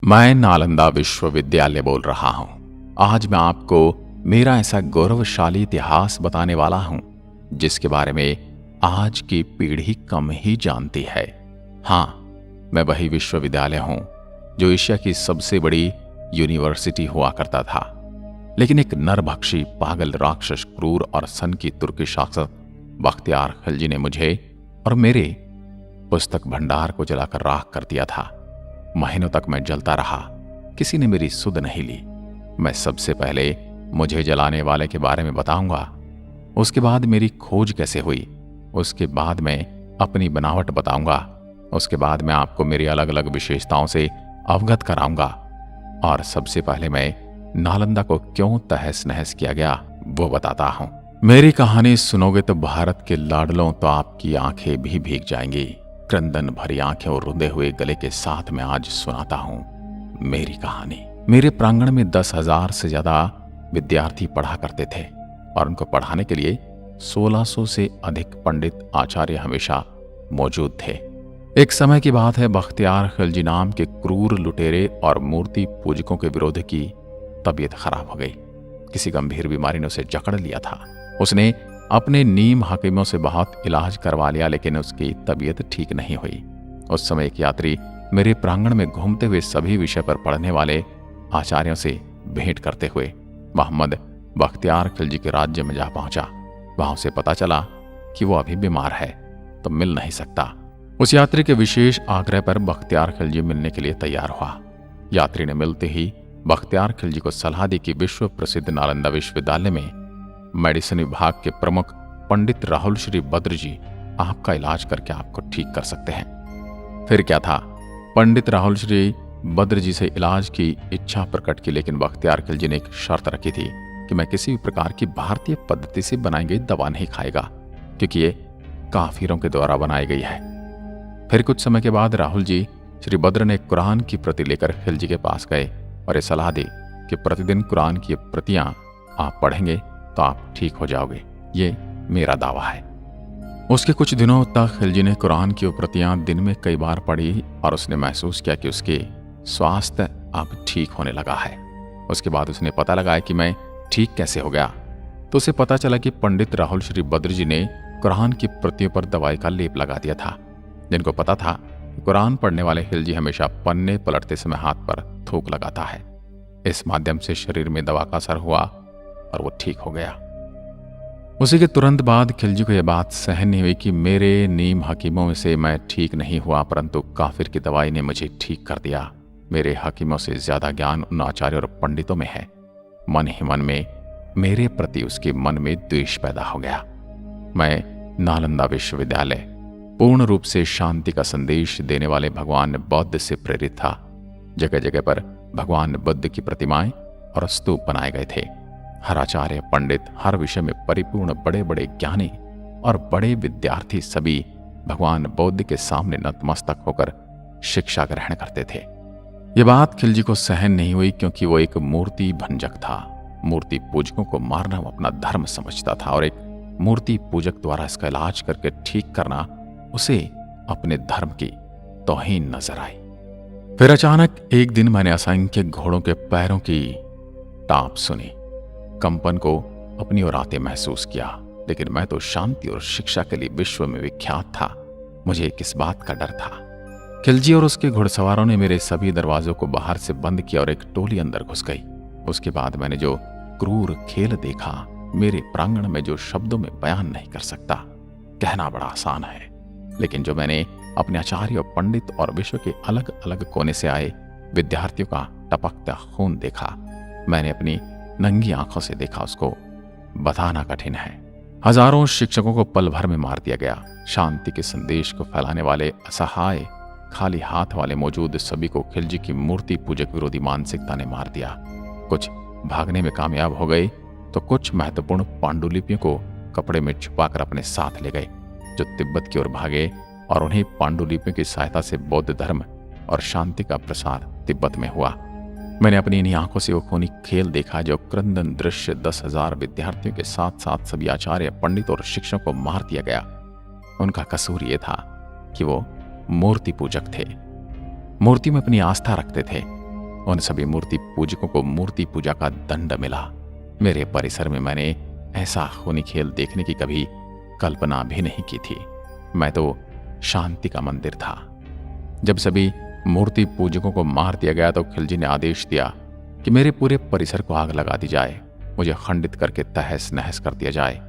मैं नालंदा विश्वविद्यालय बोल रहा हूं। आज मैं आपको मेरा ऐसा गौरवशाली इतिहास बताने वाला हूं जिसके बारे में आज की पीढ़ी कम ही जानती है। हां, मैं वही विश्वविद्यालय हूं जो एशिया की सबसे बड़ी यूनिवर्सिटी हुआ करता था। लेकिन एक नरभक्षी, पागल, राक्षस, क्रूर और सन की तुर्की शासक बख्तियार खिलजी ने मुझे और मेरे पुस्तक भंडार को जलाकर राख कर दिया था। महीनों तक मैं जलता रहा, किसी ने मेरी सुध नहीं ली। मैं सबसे पहले मुझे जलाने वाले के बारे में बताऊंगा, उसके बाद मेरी खोज कैसे हुई, उसके बाद मैं अपनी बनावट बताऊंगा, उसके बाद मैं आपको मेरी अलग अलग विशेषताओं से अवगत कराऊंगा, और सबसे पहले मैं नालंदा को क्यों तहस नहस किया गया वो बताता हूं। मेरी कहानी सुनोगे तो भारत के लाडलों, तो आपकी आंखें भी भीग जाएंगी। क्रंदन भरी आंखें और रुंधे हुए गले के साथ मैं आज सुनाता हूं मेरी कहानी। मेरे प्रांगण में 10,000 से ज्यादा विद्यार्थी पढ़ा करते थे और उनको पढ़ाने के लिए 1600 से अधिक पंडित आचार्य हमेशा मौजूद थे। एक समय की बात है, बख्तियार खिलजी नाम के क्रूर लुटेरे और मूर्ति पूजकों के विरोध की तबीयत खराब हो गई। किसी गंभीर बीमारी ने उसे जकड़ लिया था। उसने अपने नीम हकीमों से बहुत इलाज करवा लिया, लेकिन उसकी तबीयत ठीक नहीं हुई। उस समय एक यात्री मेरे प्रांगण में घूमते हुए सभी विषय पर पढ़ने वाले आचार्यों से भेंट करते हुए मोहम्मद बख्तियार खिलजी के राज्य में जा पहुंचा। वहां उसे पता चला कि वो अभी बीमार है तो मिल नहीं सकता। उस यात्री के विशेष आग्रह पर बख्तियार खिलजी मिलने के लिए तैयार हुआ। यात्री ने मिलते ही बख्तियार खिलजी को सलाह दी कि विश्व प्रसिद्ध नालंदा विश्वविद्यालय में मेडिसिन विभाग के प्रमुख पंडित राहुल श्री बद्र जी आपका इलाज करके आपको ठीक कर सकते हैं। फिर क्या था, पंडित राहुल श्री बद्र जी से इलाज की इच्छा प्रकट की, लेकिन बख्तियार खिलजी ने एक शर्त रखी थी कि मैं किसी भी प्रकार की भारतीय पद्धति से बनाई गई दवा नहीं खाएगा, क्योंकि ये काफिरों के द्वारा बनाई गई है। फिर कुछ समय के बाद राहुल जी श्री बद्र ने कुरान की प्रति लेकर खिलजी के पास गए और ये सलाह दी कि प्रतिदिन कुरान की प्रतियां आप पढ़ेंगे तो आप ठीक हो जाओगे, ये मेरा दावा है। उसके कुछ दिनों तक खिलजी ने कुरान की प्रतियां दिन में कई बार पढ़ी और उसने महसूस किया कि उसके स्वास्थ्य अब ठीक होने लगा है। उसके बाद उसने पता लगाया कि मैं ठीक कैसे हो गया, तो उसे पता चला कि पंडित राहुल श्री बद्र जी ने कुरान की प्रतियों पर दवाई का लेप लगा दिया था। जिनको पता था कुरान पढ़ने वाले खिलजी हमेशा पन्ने पलटते समय हाथ पर थूक लगाता है, इस माध्यम से शरीर में दवा का असर हुआ और वो ठीक हो गया। उसी के तुरंत बाद खिलजी को यह बात सहन नहीं हुई कि मेरे नीम हकीमों से मैं ठीक नहीं हुआ, परंतु काफिर की दवाई ने मुझे ठीक कर दिया। मेरे हकीमों से ज्यादा ज्ञान उन आचार्यों और पंडितों में है। मन ही मन में मेरे प्रति उसके मन में द्वेष पैदा हो गया। मैं नालंदा विश्वविद्यालय पूर्ण रूप से शांति का संदेश देने वाले भगवान बौद्ध से प्रेरित था। जगह जगह पर भगवान बुद्ध की प्रतिमाएं और स्तूप बनाए गए थे। हर आचार्य, पंडित, हर विषय में परिपूर्ण बड़े बड़े ज्ञानी और बड़े विद्यार्थी सभी भगवान बुद्ध के सामने नतमस्तक होकर शिक्षा ग्रहण करते थे। ये बात खिलजी को सहन नहीं हुई, क्योंकि वो एक मूर्ति भंजक था। मूर्ति पूजकों को मारना वो अपना धर्म समझता था और एक मूर्ति पूजक द्वारा इसका इलाज करके ठीक करना उसे अपने धर्म की तौहीन नजर आई। फिर अचानक एक दिन मैंने असंख्य घोड़ों के पैरों की टाप सुनी, कंपन को अपनी ओर आते महसूस किया। लेकिन मैं तो शांति और शिक्षा के लिए विश्व में विख्यात था, मुझे किस बात का डर था। खिलजी और उसके घुड़सवारों ने मेरे सभी दरवाजों को बाहर से बंद किया और एक टोली अंदर घुस गई। उसके बाद मैंने जो क्रूर खेल देखा, मेरे प्रांगण में जो शब्दों में बयान नहीं कर सकता, कहना बड़ा आसान है। लेकिन जो मैंने अपने आचार्य, पंडित और विश्व के अलग अलग कोने से आए विद्यार्थियों का टपकता खून देखा, मैंने अपनी नंगी आंखों से देखा, उसको बताना कठिन है। हजारों शिक्षकों को पल भर में मार दिया गया। शांति के संदेश को फैलाने वाले असहाय खाली हाथ वाले मौजूद सभी को खिलजी की मूर्ति पूजक विरोधी मानसिकता ने मार दिया। कुछ भागने में कामयाब हो गए तो कुछ महत्वपूर्ण पांडुलिपियों को कपड़े में छुपाकर अपने साथ ले गए, जो तिब्बत की ओर भागे, और उन्हें पांडुलिपियों की सहायता से बौद्ध धर्म और शांति का प्रसार तिब्बत में हुआ। मैंने अपनी इन्हीं आंखों से वो खूनी खेल देखा, जो क्रंदन दृश्य 10,000 विद्यार्थियों के साथ साथ सभी आचार्य, पंडित और शिक्षकों को मार दिया गया। उनका कसूर ये था कि वो मूर्ति पूजक थे, मूर्ति में अपनी आस्था रखते थे। उन सभी मूर्ति पूजकों को मूर्ति पूजा का दंड मिला। मेरे परिसर में मैंने ऐसा खूनी खेल देखने की कभी कल्पना भी नहीं की थी। मैं तो शांति का मंदिर था। जब सभी मूर्ति पूजकों को मार दिया गया तो खिलजी ने आदेश दिया कि मेरे पूरे परिसर को आग लगा दी जाए, मुझे खंडित करके तहस नहस कर दिया जाए।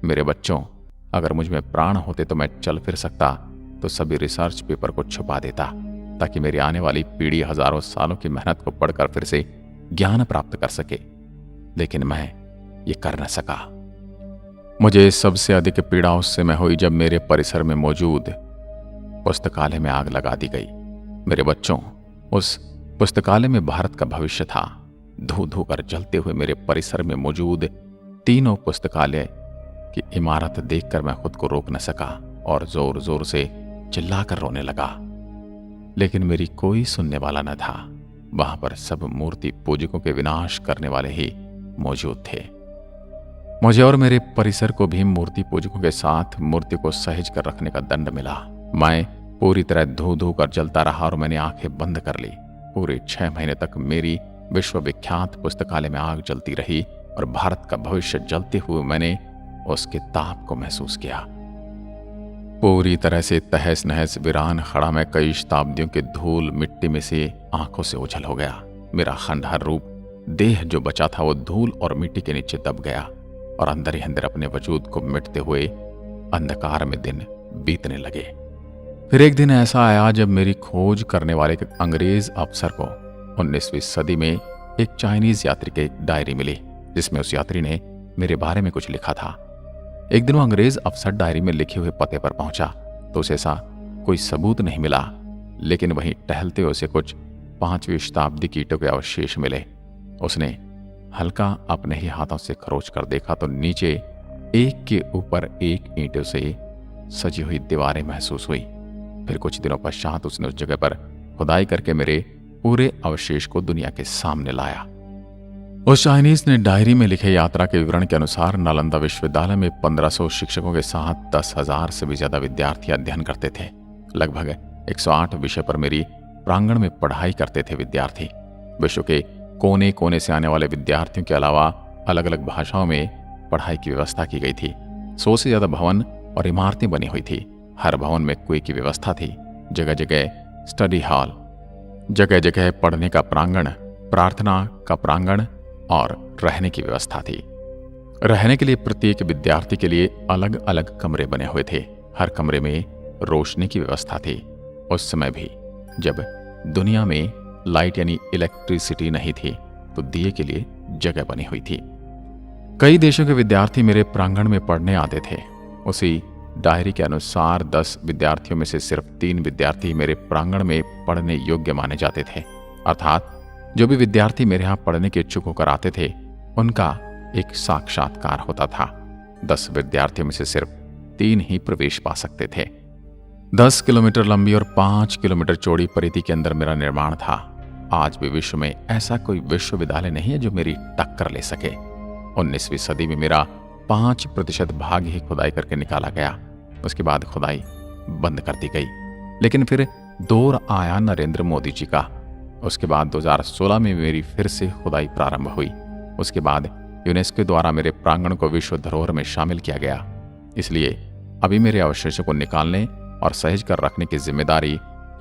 मेरे बच्चों, अगर मुझ में प्राण होते तो मैं चल फिर सकता तो सभी रिसर्च पेपर को छुपा देता, ताकि मेरी आने वाली पीढ़ी हजारों सालों की मेहनत को पढ़कर फिर से ज्ञान प्राप्त कर सके। लेकिन मैं ये कर न सका। मुझे सबसे अधिक पीड़ा उस समय हुई जब मेरे परिसर में मौजूद पुस्तकालय में आग लगा दी गई। मेरे बच्चों, उस पुस्तकालय में भारत का भविष्य था। धू धू कर जलते हुए मेरे परिसर में मौजूद तीनों पुस्तकालय की इमारत देखकर मैं खुद को रोक न सका और जोर जोर से चिल्लाकर रोने लगा। लेकिन मेरी कोई सुनने वाला न था। वहां पर सब मूर्ति पूजकों के विनाश करने वाले ही मौजूद थे। मुझे और मेरे परिसर को भी मूर्ति पूजकों के साथ मूर्ति को सहेज कर रखने का दंड मिला। मैं पूरी तरह धू धू कर जलता रहा और मैंने आंखें बंद कर ली। पूरे 6 महीने तक मेरी विश्वविख्यात पुस्तकालय में आग जलती रही और भारत का भविष्य जलते हुए मैंने उसके ताप को महसूस किया। पूरी तरह से तहस नहस वीरान खड़ा मैं कई शताब्दियों के धूल मिट्टी में से आंखों से ओझल हो गया। मेरा खंडहर रूप देह जो बचा था वो धूल और मिट्टी के नीचे दब गया और अंदर ही अंदर अपने वजूद को मिटते हुए अंधकार में दिन बीतने लगे। फिर एक दिन ऐसा आया जब मेरी खोज करने वाले एक अंग्रेज अफसर को 19वीं सदी में एक चाइनीज यात्री की डायरी मिली, जिसमें उस यात्री ने मेरे बारे में कुछ लिखा था। एक दिन वो अंग्रेज अफसर डायरी में लिखे हुए पते पर पहुंचा तो उसे ऐसा कोई सबूत नहीं मिला, लेकिन वहीं टहलते हुए उसे कुछ 5वीं शताब्दी की ईंटों के अवशेष मिले। उसने हल्का अपने ही हाथों से खरोच कर देखा तो नीचे एक के ऊपर एक ईंटों से सजी हुई दीवारें महसूस हुई। फिर कुछ दिनों पश्चात उसने उस जगह पर खुदाई करके मेरे पूरे अवशेष को दुनिया के सामने लाया। उस चाइनीज ने डायरी में लिखे यात्रा के विवरण के अनुसार नालंदा विश्वविद्यालय में 1500 शिक्षकों के साथ 10,000 से भी ज्यादा विद्यार्थी अध्ययन करते थे। लगभग 108 विषय पर मेरी प्रांगण में पढ़ाई करते थे विद्यार्थी। विश्व के कोने कोने से आने वाले विद्यार्थियों के अलावा अलग अलग भाषाओं में पढ़ाई की व्यवस्था की गई थी। 100 से ज्यादा भवन और इमारतें बनी हुई थी। हर भवन में कुएं की व्यवस्था थी। जगह जगह स्टडी हॉल, जगह जगह पढ़ने का प्रांगण, प्रार्थना का प्रांगण और रहने की व्यवस्था थी। रहने के लिए प्रत्येक विद्यार्थी के लिए अलग अलग कमरे बने हुए थे। हर कमरे में रोशनी की व्यवस्था थी। उस समय भी जब दुनिया में लाइट यानी इलेक्ट्रिसिटी नहीं थी तो दिए के लिए जगह बनी हुई थी। कई देशों के विद्यार्थी मेरे प्रांगण में पढ़ने आते थे। उसी डायरी के अनुसार 10 विद्यार्थियों में से सिर्फ 3 विद्यार्थी मेरे प्रांगण में पढ़ने योग्य माने जाते थे। अर्थात जो भी विद्यार्थी मेरे यहाँ पढ़ने के इच्छुक होकर आते थे उनका एक साक्षात्कार होता था। 10 विद्यार्थियों में से सिर्फ 3 ही प्रवेश पा सकते थे। 10 किलोमीटर लंबी और 5 किलोमीटर चौड़ी परिधि के अंदर मेरा निर्माण था। आज भी विश्व में ऐसा कोई विश्वविद्यालय नहीं है जो मेरी टक्कर ले सके। 19वीं सदी में मेरा 5% भाग ही खुदाई करके निकाला गया। उसके बाद खुदाई बंद कर दी गई। लेकिन फिर दौर आया नरेंद्र मोदी जी का। उसके बाद 2016 में मेरी फिर से खुदाई प्रारंभ हुई। उसके बाद यूनेस्को द्वारा मेरे प्रांगण को विश्व धरोहर में शामिल किया गया। इसलिए अभी मेरे अवशेषों को निकालने और सहेज कर रखने की जिम्मेदारी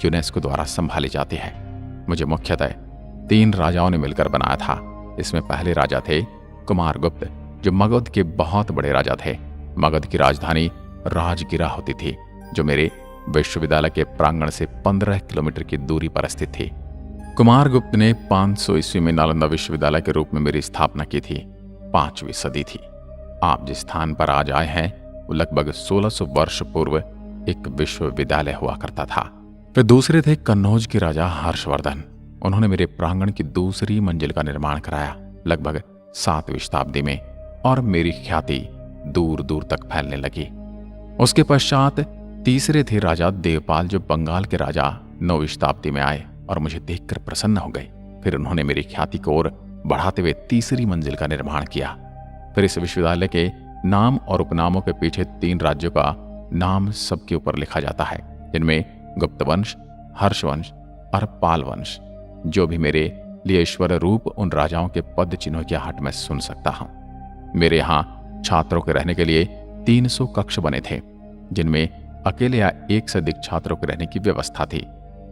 यूनेस्को द्वारा संभाली जाती है। मुझे मुख्यतः 3 राजाओं ने मिलकर बनाया था। इसमें पहले राजा थे कुमारगुप्त, जो मगध के बहुत बड़े राजा थे। मगध की राजधानी राजगिरा होती थी, जो मेरे विश्वविद्यालय के प्रांगण से 15 किलोमीटर की दूरी पर स्थित थी। कुमारगुप्त ने 500 ईस्वी में नालंदा विश्वविद्यालय के रूप में मेरी स्थापना की थी। 5वीं सदी थी। आप जिस स्थान पर आज आए हैं वो लगभग 1600 वर्ष पूर्व एक विश्वविद्यालय हुआ करता था। फिर दूसरे थे कन्नौज के राजा हर्षवर्धन। उन्होंने मेरे प्रांगण की दूसरी मंजिल का निर्माण कराया लगभग 7वीं शताब्दी में, और मेरी ख्याति दूर दूर तक फैलने लगी। उसके पश्चात तीसरे थे राजा देवपाल, जो बंगाल के राजा 9वीं शताब्दी में आए और मुझे देखकर प्रसन्न हो गए। फिर उन्होंने मेरी ख्याति को और बढ़ाते हुए तीसरी मंजिल का निर्माण किया। फिर इस विश्वविद्यालय के नाम और उपनामों के पीछे 3 राज्यों का नाम सबके ऊपर लिखा जाता है, जिनमें गुप्त वंश, हर्ष वंश और पाल वंश। जो भी मेरे लिए ईश्वर रूप उन राजाओं के पद चिन्हों की आहट में सुन सकता हूं। मेरे यहाँ छात्रों के रहने के लिए 300 कक्ष बने थे, जिनमें अकेले या एक से अधिक छात्रों के रहने की व्यवस्था थी।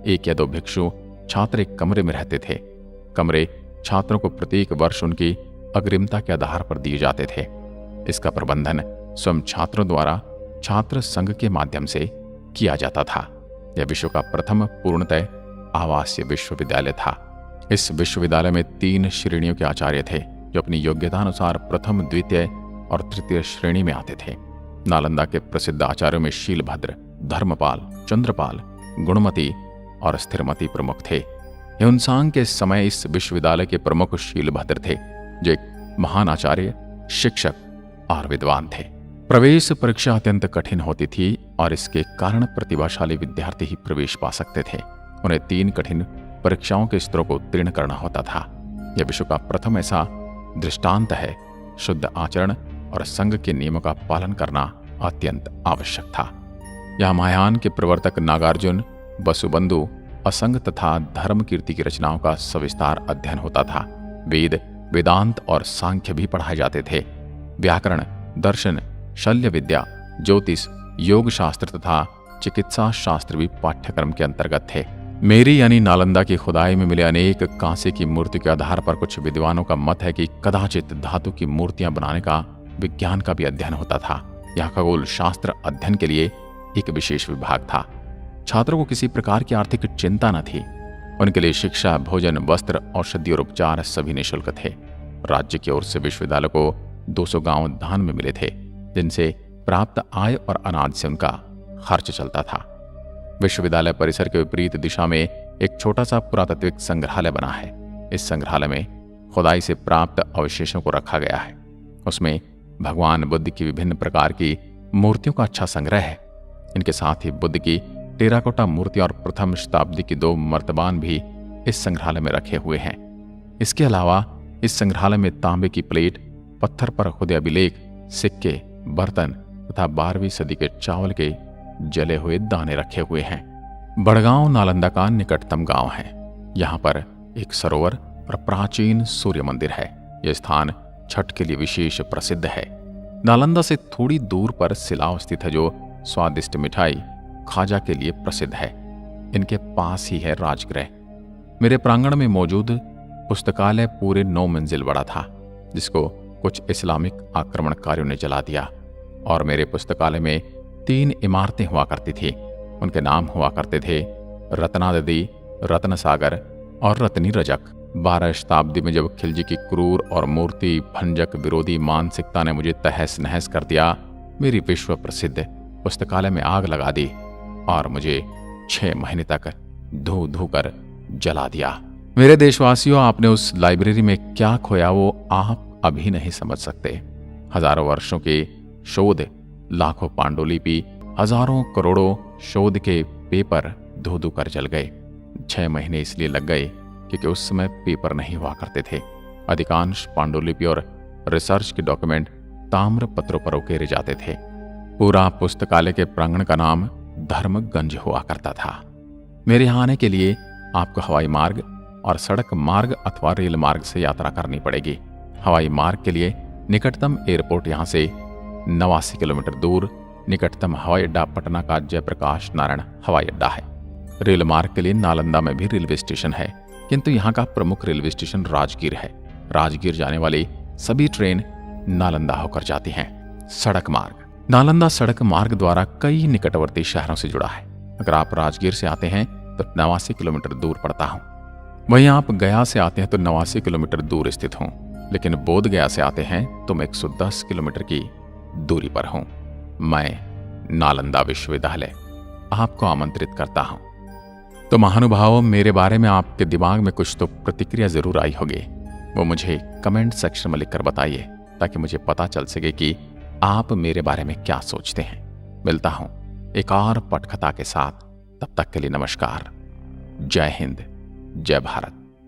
1 या 2 भिक्षु छात्र एक कमरे में रहते थे। कमरे छात्रों को प्रत्येक वर्ष उनकी अग्रिमता के आधार पर दिए जाते थे। इसका प्रबंधन स्वयं छात्रों द्वारा छात्र संघ के माध्यम से किया जाता था। यह विश्व का प्रथम पूर्णतः आवासीय विश्वविद्यालय था। इस विश्वविद्यालय में 3 श्रेणियों के आचार्य थे, जो अपनी योग्यता अनुसार प्रथम, द्वितीय और तृतीय श्रेणी में आते थे। नालंदा के प्रसिद्ध आचार्यों में शीलभद्र, धर्मपाल, चंद्रपाल, गुणमती और स्थिरमती प्रमुख थे। ह्युनसांग के समय इस विश्वविद्यालय के प्रमुख शीलभद्र थे, जो एक महान आचार्य, शिक्षक और विद्वान थे। प्रवेश परीक्षा अत्यंत कठिन होती थी और इसके कारण प्रतिभाशाली विद्यार्थी ही प्रवेश पा सकते थे। उन्हें 3 कठिन परीक्षाओं के स्तरों को उत्तीर्ण करना होता था। यह विश्व का प्रथम ऐसा दृष्टांत है। शुद्ध आचरण और संघ के नियमों का पालन करना अत्यंत आवश्यक था। यह महायान के प्रवर्तक नागार्जुन, वसुबंधु, असंग तथा धर्म कीर्ति की रचनाओं का सविस्तार अध्ययन होता था। वेद, वेदांत और सांख्य भी पढ़ाए जाते थे। व्याकरण, दर्शन, शल्य विद्या, ज्योतिष, योग शास्त्र तथा चिकित्सा शास्त्र भी पाठ्यक्रम के अंतर्गत थे। मेरी यानी नालंदा की खुदाई में मिले अनेक कांसे की मूर्ति के आधार पर कुछ विद्वानों का मत है कि कदाचित धातु की मूर्तियां बनाने का विज्ञान का भी अध्ययन होता था। यह खगोल शास्त्र अध्ययन के लिए एक विशेष विभाग था। छात्रों को किसी प्रकार की आर्थिक चिंता न थी। उनके लिए शिक्षा, भोजन, वस्त्र, औषधि और उपचार सभी निःशुल्क थे। राज्य की ओर से विश्वविद्यालय को 200 गांव दान में मिले थे, जिनसे प्राप्त आय और अनाज से उनका खर्च चलता था। विश्वविद्यालय परिसर के विपरीत दिशा में एक छोटा सा पुरातात्विक संग्रहालय बना है। इस संग्रहालय में खुदाई से प्राप्त अवशेषों को रखा गया है। उसमें भगवान बुद्ध की विभिन्न प्रकार की मूर्तियों का अच्छा संग्रह है। इनके साथ ही बुद्ध की टेराकोटा मूर्ति और प्रथम शताब्दी की 2 मर्तबान भी इस संग्रहालय में रखे हुए हैं। इसके अलावा इस संग्रहालय में तांबे की प्लेट, पत्थर पर खुदे अभिलेख, सिक्के, बर्तन तथा 12वीं सदी के चावल के जले हुए दाने रखे हुए हैं। बड़गांव नालंदा का निकटतम गांव है। यहाँ पर एक सरोवर और प्राचीन सूर्य मंदिर है। यह स्थान छठ के लिए विशेष प्रसिद्ध है। नालंदा से थोड़ी दूर पर सिलाव स्थित है, जो स्वादिष्ट मिठाई खाजा के लिए प्रसिद्ध है। इनके पास ही है राजगृह। मेरे प्रांगण में मौजूद पुस्तकालय पूरे 9 मंजिल बड़ा था, जिसको कुछ इस्लामिक आक्रमणकारियों ने जला दिया। और मेरे पुस्तकालय में 3 इमारतें हुआ करती थी। उनके नाम हुआ करते थे रत्नादि, रत्न सागर और रत्नी रजक। 12 शताब्दी में जब खिलजी की क्रूर और मूर्ति भंजक विरोधी मानसिकता ने मुझे तहस नहस कर दिया, मेरी विश्व प्रसिद्ध पुस्तकालय में आग लगा दी और मुझे 6 महीने तक धू धू कर जला दिया। मेरे देशवासियों, आपने उस लाइब्रेरी में क्या खोया वो आप अभी नहीं समझ सकते। हजारों वर्षों के शोध, लाखों पांडुलिपि, हजारों करोड़ों शोध के पेपर धो धो कर जल गए। 6 महीने इसलिए लग गए क्योंकि उस समय पेपर नहीं हुआ करते थे। अधिकांश पांडुलिपि और रिसर्च के डॉक्यूमेंट ताम्र पत्रों पर उकेरे जाते थे। पूरा पुस्तकालय के प्रांगण का नाम धर्मगंज हुआ करता था। मेरे यहाँ आने के लिए आपको हवाई मार्ग और सड़क मार्ग अथवा रेल मार्ग से यात्रा करनी पड़ेगी। हवाई मार्ग के लिए निकटतम एयरपोर्ट यहाँ से 89 किलोमीटर दूर निकटतम हवाई अड्डा पटना का जयप्रकाश नारायण हवाई अड्डा है। रेल मार्ग के लिए नालंदा में भी रेलवे स्टेशन है, किंतु यहाँ का प्रमुख रेलवे स्टेशन राजगीर है। राजगीर जाने वाली सभी ट्रेन नालंदा होकर जाती हैं। सड़क मार्ग, नालंदा सड़क मार्ग द्वारा कई निकटवर्ती शहरों से जुड़ा है। अगर आप राजगीर से आते हैं तो 89 किलोमीटर दूर पड़ता हूँ। वहीं आप गया से आते हैं तो 89 किलोमीटर दूर स्थित हूँ, लेकिन बोध गया से आते हैं तो मैं 110 किलोमीटर की दूरी पर हूं। मैं नालंदा विश्वविद्यालय आपको आमंत्रित करता हूं। तो महानुभावों, मेरे बारे में आपके दिमाग में कुछ तो प्रतिक्रिया जरूर आई होगी। वो मुझे कमेंट सेक्शन में लिखकर बताइए, ताकि मुझे पता चल सके कि आप मेरे बारे में क्या सोचते हैं। मिलता हूं एक और पटकथा के साथ। तब तक के लिए नमस्कार। जय हिंद, जय भारत।